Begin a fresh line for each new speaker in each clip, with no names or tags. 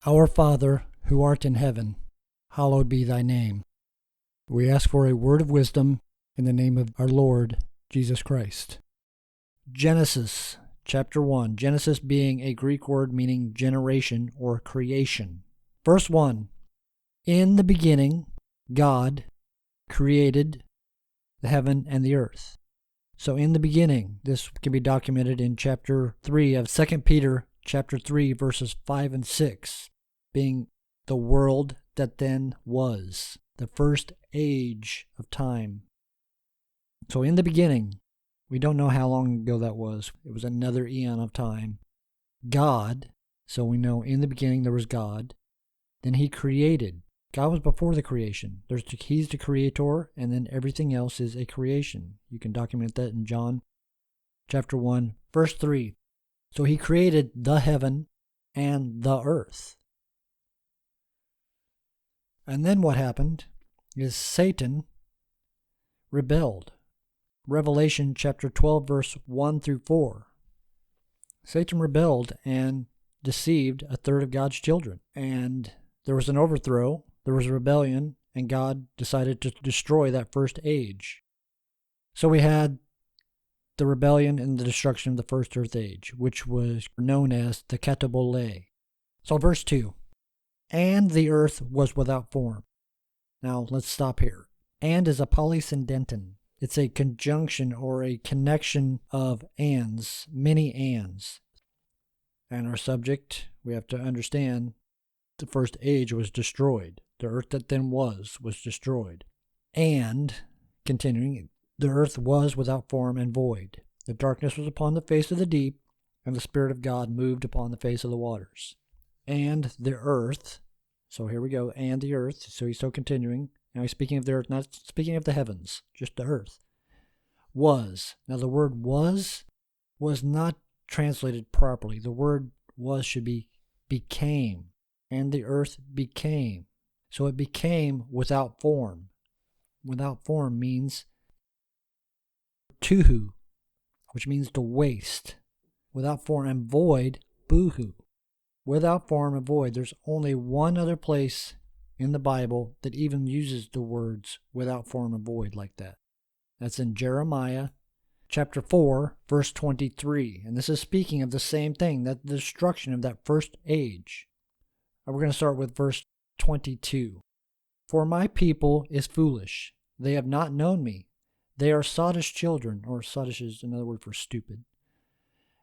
Our Father, who art in heaven, hallowed be thy name. We ask for a word of wisdom in the name of our Lord Jesus Christ. Genesis chapter 1. Genesis being a Greek word meaning generation or creation. Verse 1. In the beginning, God created the heaven and the earth. So in the beginning, this can be documented in chapter 3 of 2 Peter chapter 3 verses 5 and 6, being the world that then was, the first age of time. So in the beginning, we don't know how long ago that was. It was another eon of time. God, so we know in the beginning there was God. Then he created. God was before the creation. He's the creator, and then everything else is a creation. You can document that in John chapter 1, verse 3. So he created the heaven and the earth. And then what happened is Satan rebelled. Revelation chapter 12, verse 1 through 4. Satan rebelled and deceived a third of God's children. And there was an overthrow, there was a rebellion, and God decided to destroy that first age. So we had the rebellion and the destruction of the first earth age, which was known as the Katabole. So verse 2. And the earth was without form. Now let's stop here. And is a polysyndeton. It's a conjunction or a connection of ands, many ands. And our subject, we have to understand, the first age was destroyed. The earth that then was destroyed. And, continuing, the earth was without form and void. The darkness was upon the face of the deep, and the Spirit of God moved upon the face of the waters. And the earth, so here we go, and the earth, so he's still continuing. Now he's speaking of the earth, not speaking of the heavens, just the earth. Was. Now the word was not translated properly. The word was should be became. And the earth became. So it became without form. Without form means tuhu, which means to waste. Without form, and void, boohoo. Without form and void. There's only one other place in the Bible that even uses the words without form and void like that. That's in Jeremiah chapter 4, verse 23. And this is speaking of the same thing, that the destruction of that first age. And we're going to start with verse 22. For my people is foolish. They have not known me. They are sottish children, or sottish is another word for stupid.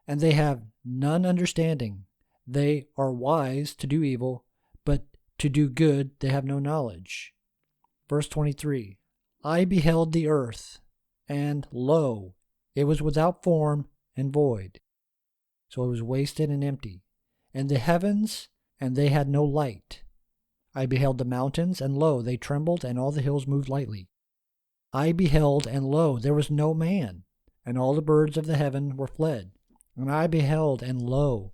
And they have none understanding. They are wise to do evil, but to do good they have no knowledge. Verse 23. I beheld the earth, and lo, it was without form and void. So it was wasted and empty. And the heavens, and they had no light. I beheld the mountains, and lo, they trembled, and all the hills moved lightly. I beheld, and lo, there was no man, and all the birds of the heaven were fled. And I beheld, and lo,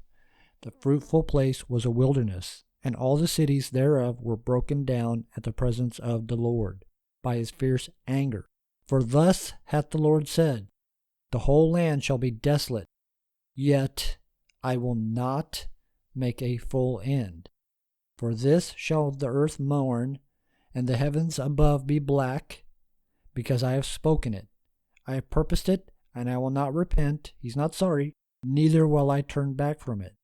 the fruitful place was a wilderness, and all the cities thereof were broken down at the presence of the Lord, by his fierce anger. For thus hath the Lord said, the whole land shall be desolate, yet I will not make a full end. For this shall the earth mourn, and the heavens above be black, because I have spoken it. I have purposed it, and I will not repent. He's not sorry, neither will I turn back from it.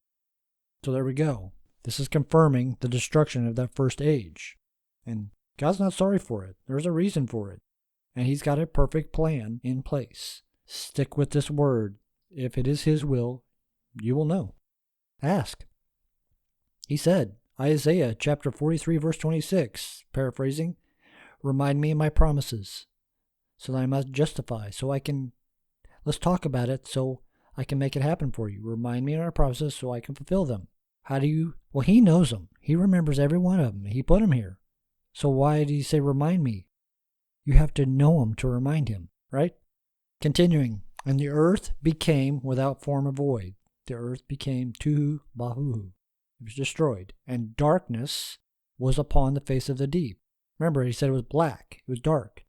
So there we go. This is confirming the destruction of that first age. And God's not sorry for it. There's a reason for it. And he's got a perfect plan in place. Stick with this word. If it is his will, you will know. Ask. He said, Isaiah chapter 43, verse 26, paraphrasing, remind me of my promises, so that I must justify, let's talk about it so I can make it happen for you. Remind me of my promises so I can fulfill them. How do you? Well, he knows them. He remembers every one of them. He put them here. So why did he say remind me? You have to know him to remind him, right? Continuing, and the earth became without form or void. The earth became tuhu bahuhu. It was destroyed. And darkness was upon the face of the deep. Remember, he said it was black. It was dark.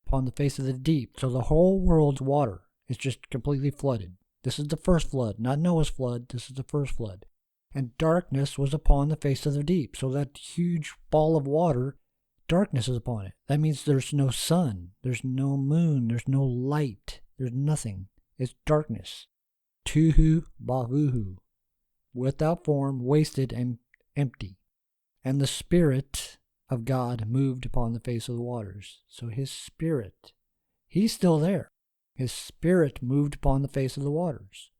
Upon the face of the deep. So the whole world's water is just completely flooded. This is the first flood, not Noah's flood. This is the first flood. And darkness was upon the face of the deep. So that huge ball of water, darkness is upon it. That means there's no sun, there's no moon, there's no light, there's nothing. It's darkness. Tuhu bavuhu, without form, wasted, and empty. And the Spirit of God moved upon the face of the waters. So his Spirit, he's still there. His Spirit moved upon the face of the waters.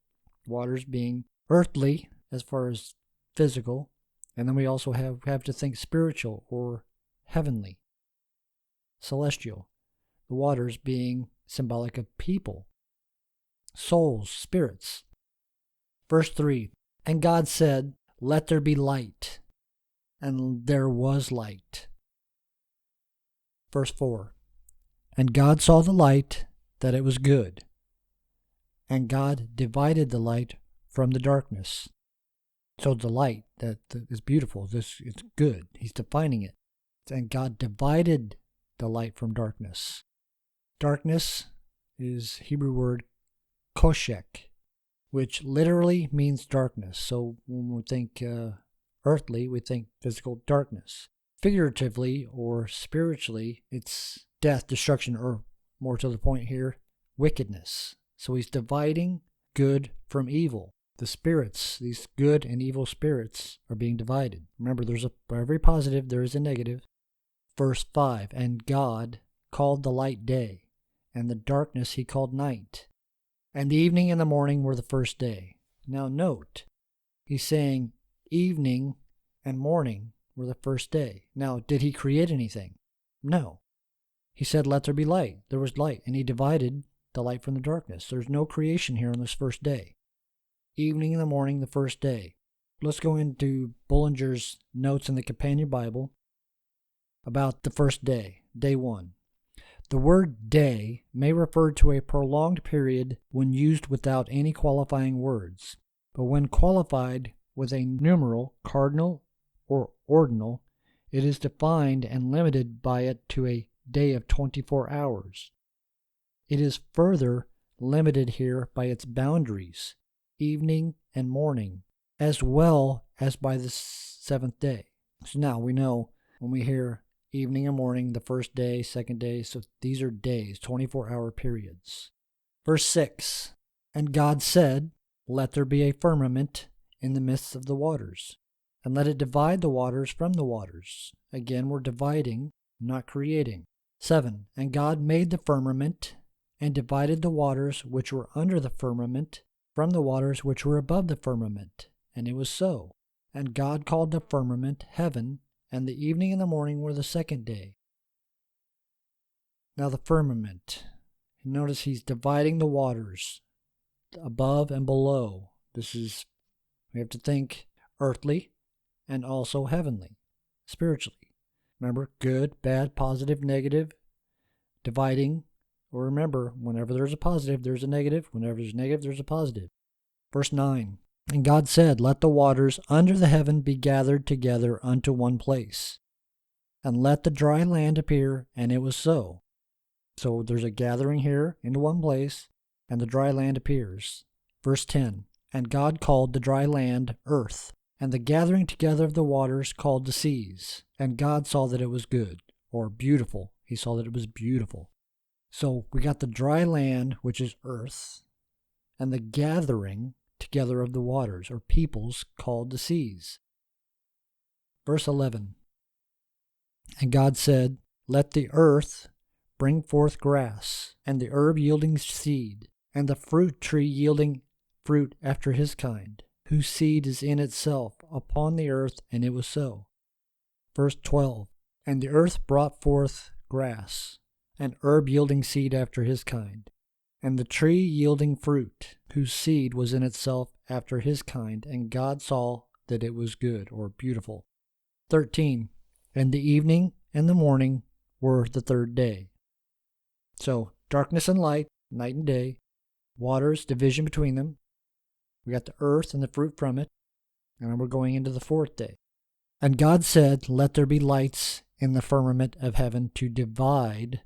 Waters being earthly as far as physical, and then we also have to think spiritual or heavenly, celestial. The waters being symbolic of people, souls, spirits. Verse 3, and God said, let there be light. And there was light. Verse 4, and God saw the light, that it was good. And God divided the light from the darkness. So the light that is beautiful, it's good. He's defining it. And God divided the light from darkness. Darkness is Hebrew word koshek, which literally means darkness. So when we think earthly, we think physical darkness. Figuratively or spiritually, it's death, destruction, or more to the point here, wickedness. So he's dividing good from evil. The spirits, these good and evil spirits, are being divided. Remember, for every positive, there is a negative. Verse 5, and God called the light day, and the darkness he called night. And the evening and the morning were the first day. Now note, he's saying evening and morning were the first day. Now, did he create anything? No. He said, let there be light. There was light, and he divided the light from the darkness. There's no creation here on this first day. Evening and the morning, the first day. Let's go into Bullinger's notes in the Companion Bible about the first day, day 1. The word day may refer to a prolonged period when used without any qualifying words, but when qualified with a numeral, cardinal, or ordinal, it is defined and limited by it to a day of 24 hours. It is further limited here by its boundaries, evening and morning, as well as by the seventh day. So now we know when we hear evening and morning, the first day, second day, so these are days, 24-hour periods. Verse 6, and God said, let there be a firmament in the midst of the waters, and let it divide the waters from the waters. Again, we're dividing, not creating. 7, and God made the firmament, and divided the waters which were under the firmament from the waters which were above the firmament. And it was so. And God called the firmament heaven, and the evening and the morning were the second day. Now the firmament. Notice he's dividing the waters above and below. We have to think earthly and also heavenly, spiritually. Remember, good, bad, positive, negative, dividing. Or remember, whenever there's a positive, there's a negative. Whenever there's a negative, there's a positive. Verse 9, and God said, let the waters under the heaven be gathered together unto one place, and let the dry land appear, and it was so. So there's a gathering here into one place, and the dry land appears. Verse 10, and God called the dry land earth, and the gathering together of the waters called the seas. And God saw that it was good, or beautiful. He saw that it was beautiful. So we got the dry land, which is earth, and the gathering together of the waters, or peoples, called the seas. Verse 11, and God said, let the earth bring forth grass, and the herb yielding seed, and the fruit tree yielding fruit after his kind, whose seed is in itself upon the earth, and it was so. Verse 12, and the earth brought forth grass, and herb yielding seed after his kind, and the tree yielding fruit, whose seed was in itself after his kind, and God saw that it was good, or beautiful. 13, and the evening and the morning were the third day. So, darkness and light, night and day, waters, division between them. We got the earth and the fruit from it, and we're going into the fourth day. And God said, let there be lights in the firmament of heaven to divide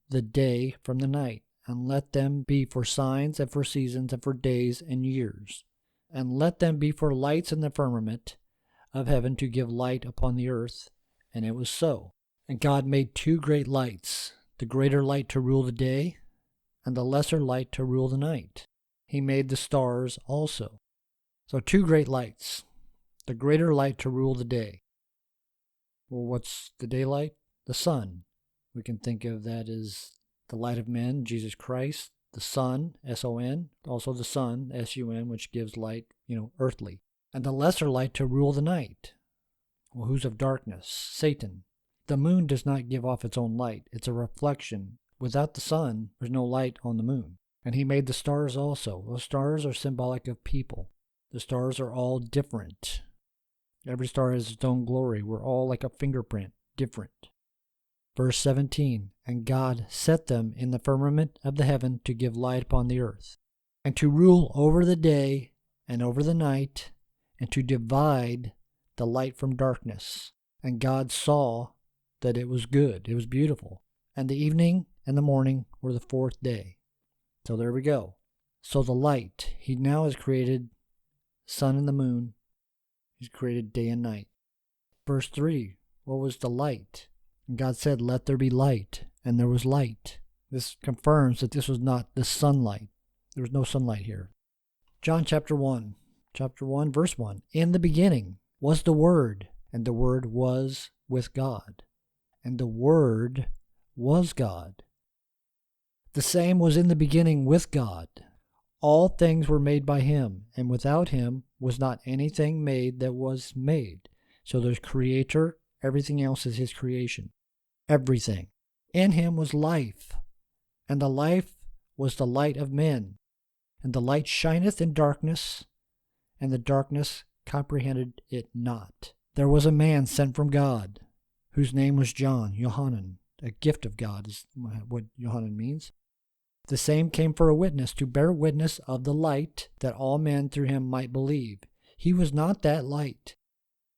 the day from the night, and let them be for signs and for seasons and for days and years. and let them be for lights in the firmament of heaven to give light upon the earth. And it was so. And God made two great lights, the greater light to rule the day, and the lesser light to rule the night. He made the stars also. So two great lights, the greater light to rule the day. Well, what's the daylight? The sun. We can think of that as the light of men, Jesus Christ, the sun, S-O-N, also the sun, S-U-N, which gives light, earthly. And the lesser light to rule the night. Well, who's of darkness? Satan. The moon does not give off its own light. It's a reflection. Without the sun, there's no light on the moon. And he made the stars also. Those stars are symbolic of people. The stars are all different. Every star has its own glory. We're all like a fingerprint, different. Verse 17, and God set them in the firmament of the heaven to give light upon the earth, and to rule over the day and over the night, and to divide the light from darkness. And God saw that it was good. It was beautiful. And the evening and the morning were the fourth day. So there we go. So the light, he now has created sun and the moon. He's created day and night. Verse 3, what was the light? And God said, let there be light, and there was light. This confirms that this was not the sunlight. There was no sunlight here. John chapter 1, verse 1. In the beginning was the Word, and the Word was with God, and the Word was God. The same was in the beginning with God. All things were made by him, and without him was not anything made that was made. So there's Creator, everything else is his creation. Everything. In him was life, and the life was the light of men. And the light shineth in darkness, and the darkness comprehended it not. There was a man sent from God, whose name was John, Yohanan. A gift of God is what Yohanan means. The same came for a witness, to bear witness of the light, that all men through him might believe. He was not that light,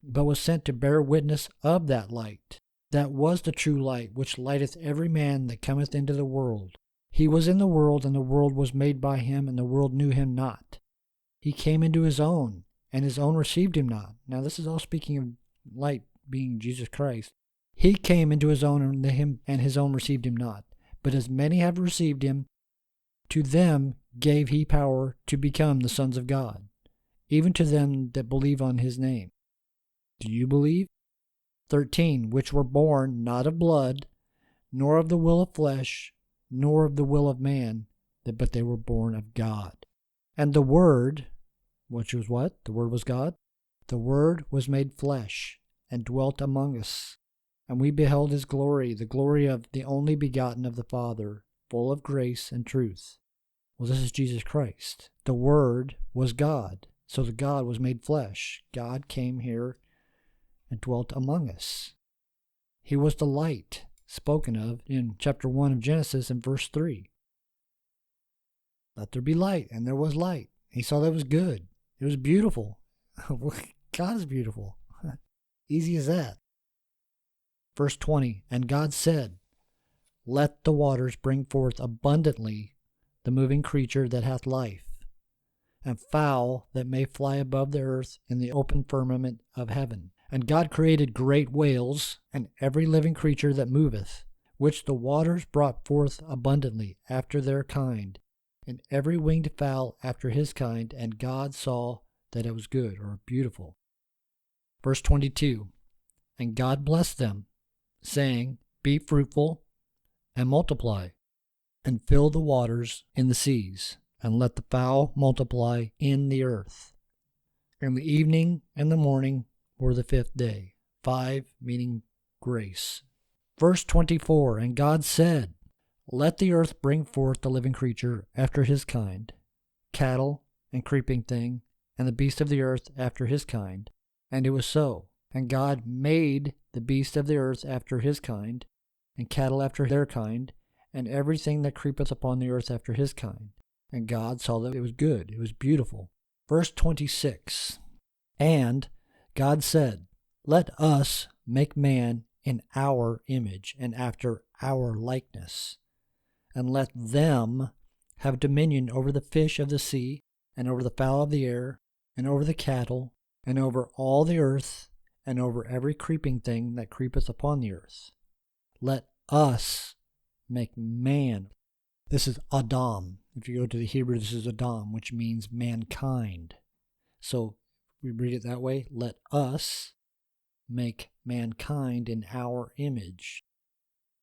but was sent to bear witness of that light. That was the true light, which lighteth every man that cometh into the world. He was in the world, and the world was made by him, and the world knew him not. He came into his own, and his own received him not. Now this is all speaking of light being Jesus Christ. He came into his own, and his own received him not. But as many have received him, to them gave he power to become the sons of God, even to them that believe on his name. Do you believe? 13, which were born not of blood, nor of the will of flesh, nor of the will of man, but they were born of God. And the Word, which was what? The Word was God. The Word was made flesh, and dwelt among us. And we beheld his glory, the glory of the only begotten of the Father, full of grace and truth. Well, this is Jesus Christ. The Word was God. So the God was made flesh. God came here and dwelt among us. He was the light spoken of in chapter 1 of Genesis in verse 3. Let there be light, and there was light. He saw that it was good. It was beautiful. God is beautiful. Easy as that. Verse 20, and God said, let the waters bring forth abundantly the moving creature that hath life, and fowl that may fly above the earth in the open firmament of heaven. And God created great whales, and every living creature that moveth, which the waters brought forth abundantly after their kind, and every winged fowl after his kind, and God saw that it was good, or beautiful. Verse 22, and God blessed them, saying, be fruitful, and multiply, and fill the waters in the seas, and let the fowl multiply in the earth. And the evening and the morning were the fifth day. 5 meaning grace. Verse 24, and God said, let the earth bring forth the living creature after his kind, cattle and creeping thing, and the beast of the earth after his kind. And it was so. And God made the beast of the earth after his kind, and cattle after their kind, and everything that creepeth upon the earth after his kind. And God saw that it was good, it was beautiful. Verse 26, and God said, let us make man in our image, and after our likeness, and let them have dominion over the fish of the sea, and over the fowl of the air, and over the cattle, and over all the earth, and over every creeping thing that creepeth upon the earth. Let us make man. This is Adam. If you go to the Hebrew, this is Adam, which means mankind. So we read it that way. Let us make mankind in our image.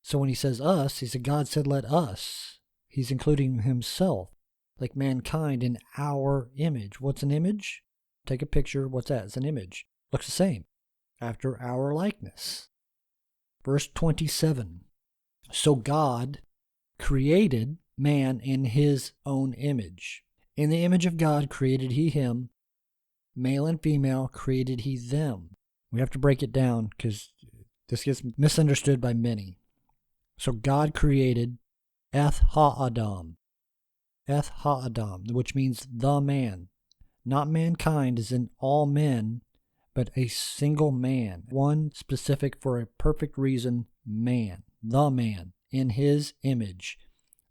So when he says us, he said, God said, let us. He's including himself, like mankind in our image. What's an image? Take a picture. What's that? It's an image. Looks the same. After our likeness. Verse 27. So God created man in his own image. In the image of God created he him. Male and female created he them. We have to break it down because this gets misunderstood by many. So God created Eth Ha-Adam. Eth Ha-Adam, which means the man. Not mankind as in all men, but a single man. One specific for a perfect reason, man. The man in his image.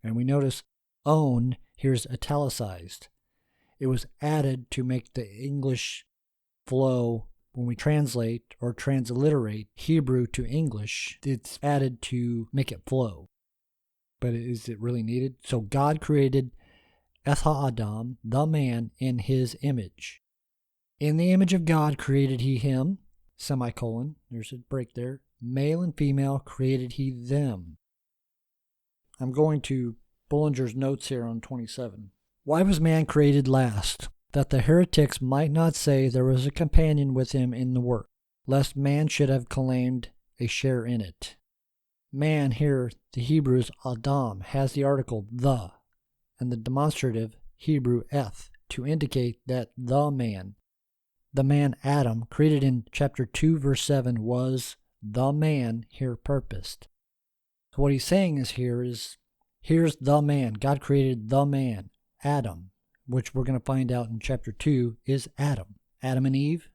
And we notice own here is italicized. It was added to make the English flow. When we translate or transliterate Hebrew to English, it's added to make it flow. But is it really needed? So God created Eth Ha-Adam, the man, in his image. In the image of God created he him, semicolon, there's a break there. Male and female created he them. I'm going to Bullinger's notes here on 27. Why was man created last? That the heretics might not say there was a companion with him in the work, lest man should have claimed a share in it. Man here, the Hebrew is Adam, has the article the, and the demonstrative Hebrew eth, to indicate that the man Adam, created in chapter 2, verse 7, was the man here purposed. So what he's saying is here's the man. God created the man, Adam, which we're going to find out in chapter 2 is Adam. Adam and Eve.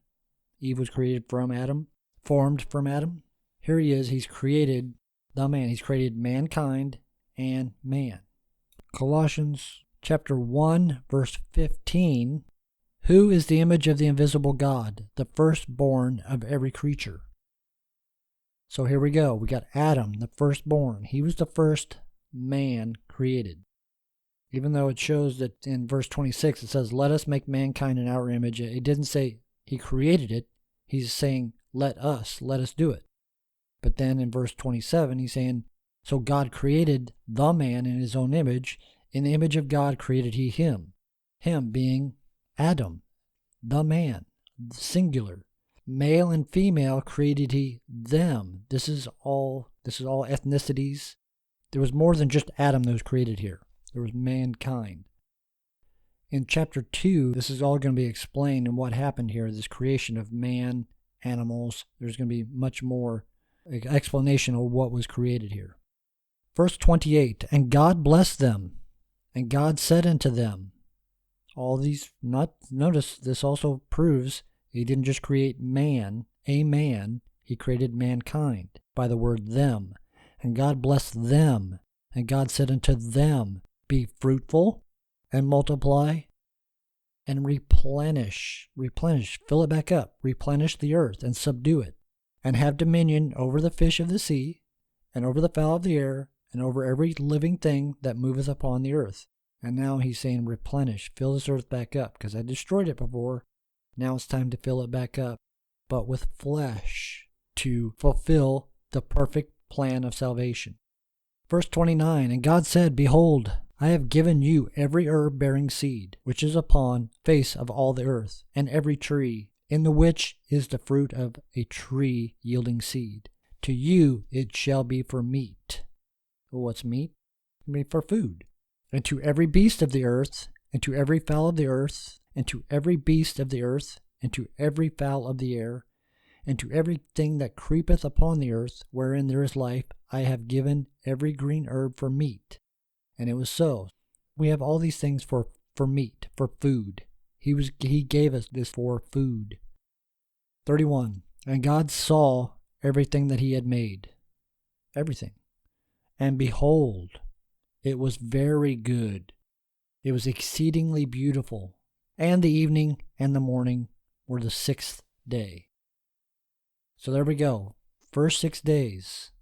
Eve was created from Adam, formed from Adam. Here he is. He's created the man. He's created mankind and man. Colossians chapter 1, verse 15. Who is the image of the invisible God, the firstborn of every creature? So here we go. We got Adam, the firstborn. He was the first man created. Even though it shows that in verse 26 it says, let us make mankind in our image. It didn't say he created it. He's saying, let us do it. But then in verse 27 he's saying, so God created the man in his own image. In the image of God created he him. Him being Adam, the man, singular. Male and female created he them. This is all ethnicities. There was more than just Adam that was created here. There was mankind. In chapter 2, this is all going to be explained in what happened here, this creation of man, animals. There's going to be much more explanation of what was created here. Verse 28, and God blessed them, and God said unto them, all these, notice this also proves he didn't just create man, a man, he created mankind by the word them. And God blessed them, and God said unto them, be fruitful and multiply and replenish, fill it back up, replenish the earth and subdue it, and have dominion over the fish of the sea, and over the fowl of the air, and over every living thing that moveth upon the earth. And now he's saying replenish, fill this earth back up, because I destroyed it before. Now it's time to fill it back up, but with flesh, to fulfill the perfect plan of salvation. Verse 29, and God said, behold, I have given you every herb bearing seed, which is upon face of all the earth, and every tree, in the which is the fruit of a tree yielding seed. To you it shall be for meat. Well, what's meat? It may be for food. And to every beast of the earth, and to every fowl of the earth, and to every beast of the earth, and to every fowl of the air, and to everything that creepeth upon the earth, wherein there is life, I have given every green herb for meat. And it was so. We have all these things for meat, for food. He gave us this for food. 31. And God saw everything that he had made. Everything. And behold, it was very good. It was exceedingly beautiful. and the evening and the morning were the 6th day. So there we go. First 6 days